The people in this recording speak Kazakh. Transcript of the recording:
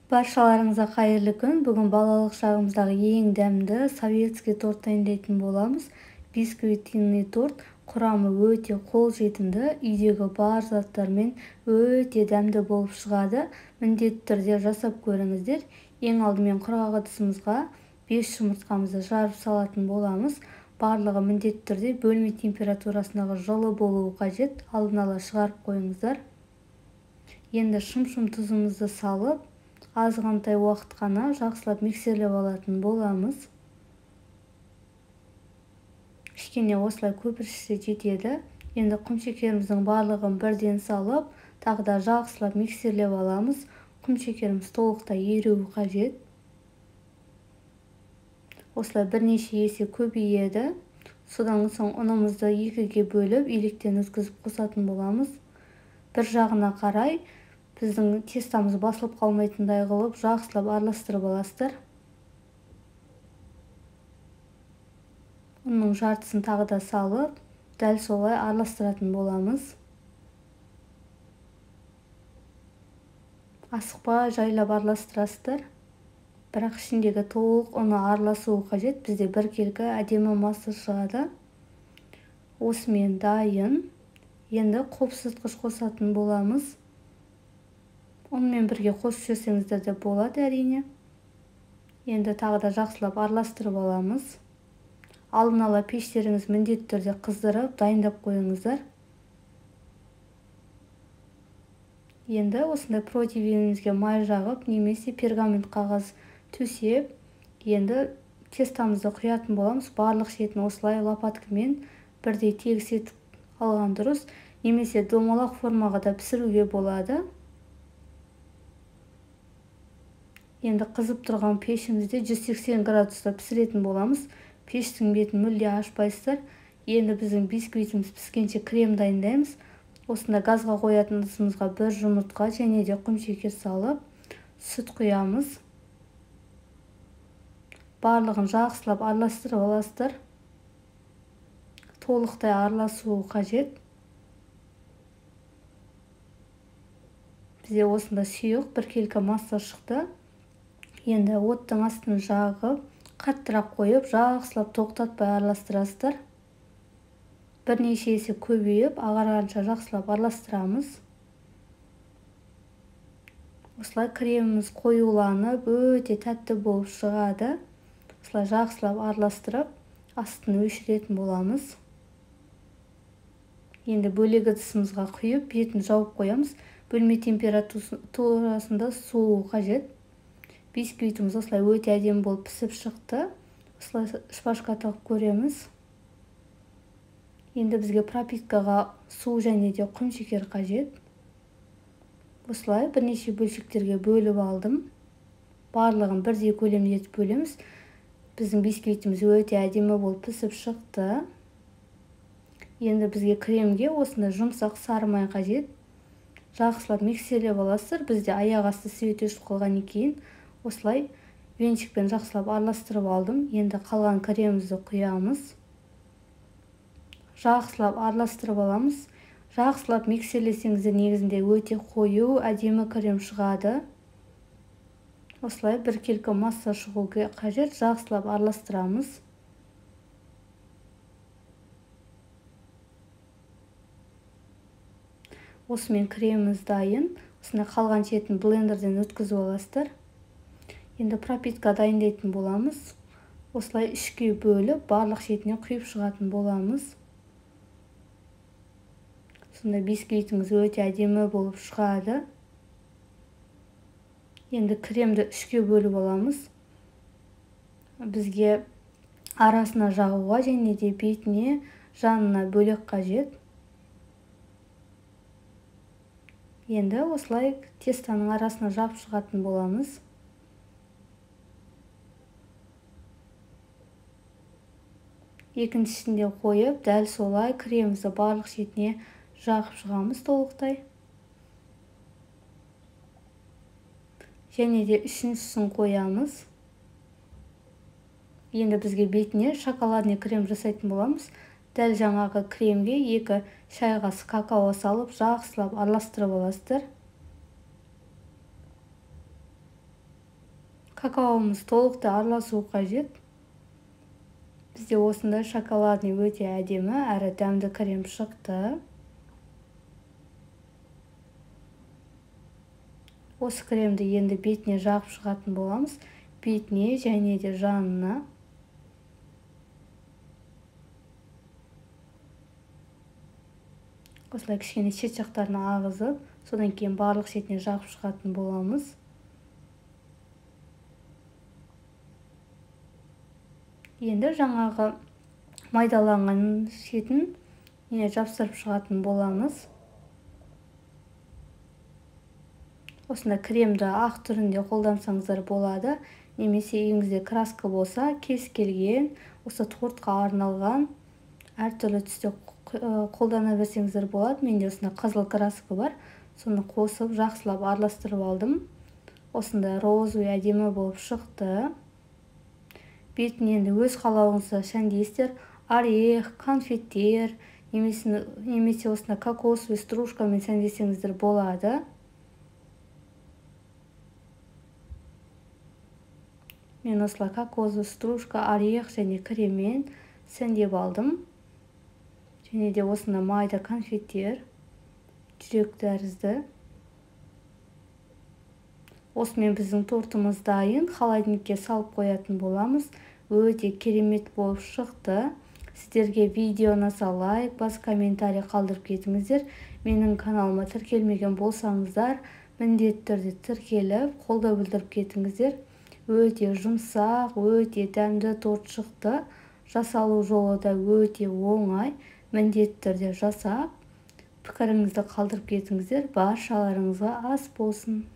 Баршаларыңызға қайырлы күн. Бүгін балалық шағымыздағы ең дәмді советский торт дайындайтын боламыз. Бисквитный торт құрамы өте қолжетімді, үйдегі бар заттармен өте дәмді болып шығады. Міндетті түрде жасап көріңіздер. Ең алдымен құрғақ ыдысымызға 5 жұмыртқамызды жарып салатын боламыз. Барлығы міндетті түрде бөлме температурасындағы жылы болуы қажет. Алдын ала шығарып қойыңыздар. Енді шым-шым тұзымызды салып, азғантай уақыт қана жақсылап миксерлеп алатын боламыз. Кішкене осылай көпіршісе жетеді. Енді құмшекеріміздің барлығын бірден салып, тағы да жақсылап миксерлеп аламыз. Құмшекеріміз толықтай еруі қажет. Осылай бірнеше есе көбейеді. Содан соң ұнымызды екіге бөліп, електен өткізіп қосатын боламыз. Бір жағына қарай біздің тестамыз басылып қалмайтындай қылып, жақсылап араластырып аласыздар. Ұнның жартысын тағы да салып, дәл солай араластыратын боламыз. Асықпай жайлап араластырасыздар. Бірақ ішіндегі толық ұны араласуы қажет. Бізде бір келкі әдемі масса шығады. Осымен дайын. Енді қопсытқыш қосатын боламыз. Онымен бірге қосып жіберсеңіздер де болады әрине. Енді тағы да жақсылап араластырып аламыз. Алдын ала пештеріңіз міндетті түрде қыздырып, дайындап қойыңыздар. Енді осындай противенімізге май жағып, немесе пергамент қағаз төсеп, енді тестамызды құятын боламыз. Барлық шетін осылай лопаткамен бірдей тегіс етіп алған дұрыс. Немесе домалақ формаға да пісіруге болады. Енді қызып тұрған пешімізде 180 градуста пісіретін боламыз. Пештің бетін мүлде ашпайсыздар. Енді біздің бисквитіміз піскенше крем дайындаймыз. Осында газға қоятын ыдысымызға 1 жұмыртқа және де құмшекер салып, сүт құямыз. Барлығын жақсылап араластырып аласыздар. Толықтай араласуы қажет. Бізде осында сұйық бір келкі масса шықты. Енді оттың астын жағып, қаттырақ қойып, жақсылап тоқтатпай араластырасыздар. Бірнеше есе көбейіп, ағарғанша жақсылап араластырамыз. Осылай креміміз қоюланып, өте тәтті болып шығады. Осылай жақсылап араластырып, астын өшіретін боламыз. Енді бөлек ыдысымызға құйып, бетін жауып қоямыз. Бөлме температурасында суы қажет. Бисквитіміз осылай өте әдемі болып пісіп шықты. Осылай шпажка тағып көреміз. Енді бізге пропиткаға су және де құмшекер қажет. Осылай бірнеше бөлшектерге бөліп алдым. Барлығын бірдей көлемде етіп бөлеміз. Біздің бисквитіміз өте әдемі болып пісіп шықты. Енді бізге кремге осындай жұмсақ сары май қажет. Жақсылап миксерлеп аласыздар. Бізде аяқ асты свет өшіп қалған екен. Осылай венчикпен жақсылап араластырып алдым. Енді қалған кремімізді құямыз. Жақсылап араластырып аламыз. Жақсылап миксерлесеңіздер негізінде өте қою, әдемі крем шығады. Осылай бір келкі масса шығуға қажет. Жақсылап араластырамыз. Осымен креміміз дайын. Осында қалған шетін блендерден өткізіп аласыздар. Енді пропитка дайындайтын боламыз. Осылай үшке бөліп, барлық шетіне құйып шығатын боламыз. Сонда бисквитіміз өте әдемі болып шығады. Енді кремді үшке бөліп аламыз. Бізге арасына жағуға және де бетіне, жанына бөлек қажет. Енді осылай тестаның арасына жап шығатын боламыз. Екіншісінде қойып, дәл солай кремімізді барлық шетіне жағып шығамыз толықтай. Және де үшіншісін қоямыз. Енді бізге бетіне шоколадный крем жасайтын боламыз. Дәл жаңағы кремге 2 шай қасы какао салып, жақсылап араластырып аласыздар. Какаомыз толықтай араласуы қажет. Бізде осындай шоколадный өте әдемі әрі дәмді крем шықты. Осы кремді енді бетіне жағып шығатын боламыз. Бетіне және де жанына. Осылай кішкене шет жақтарына ағызып, содан кейін барлық шетіне жағып шығатын боламыз. Енді жаңағы майдаланған шетін жапсырып шығатын боламыз. Осында кремді ақ түрінде қолдансаңыздар болады. Немесе үйіңізде краска болса, кез келген осы тортқа арналған әртүрлі түсте қолдана берсеңіздер болады. Менде осында қызыл краска бар. Соны қосып, жақсылап араластырып алдым. Осында розовый әдемі болып шықты. Бетін енді өз қалауыңызға сәндейсіздер. Орех, конфеттер, немесе осында кокосовый стружкамен сәндесеңіздер болады. Мен осылай кокосовый стружка, орех және креммен сәндеп алдым. Және де осында майда конфеттер, жүрек тәрізді. Осымен біздің тортымыз дайын. Холодильникке салып қоятын боламыз. Өте керемет болып шықты. Сіздерге видео ұнаса лайк, бас комментарий қалдырып кетіңіздер. Менің каналыма тіркелмеген болсаңыздар, міндетті түрде тіркеліп, қолдау білдіріп кетіңіздер. Өте жұмсақ, өте дәмді торт шықты. Жасалу жолы да өте оңай. Міндетті түрде жасап, пікіріңізді қалдырып кетіңіздер. Баршаларыңызға ас болсын.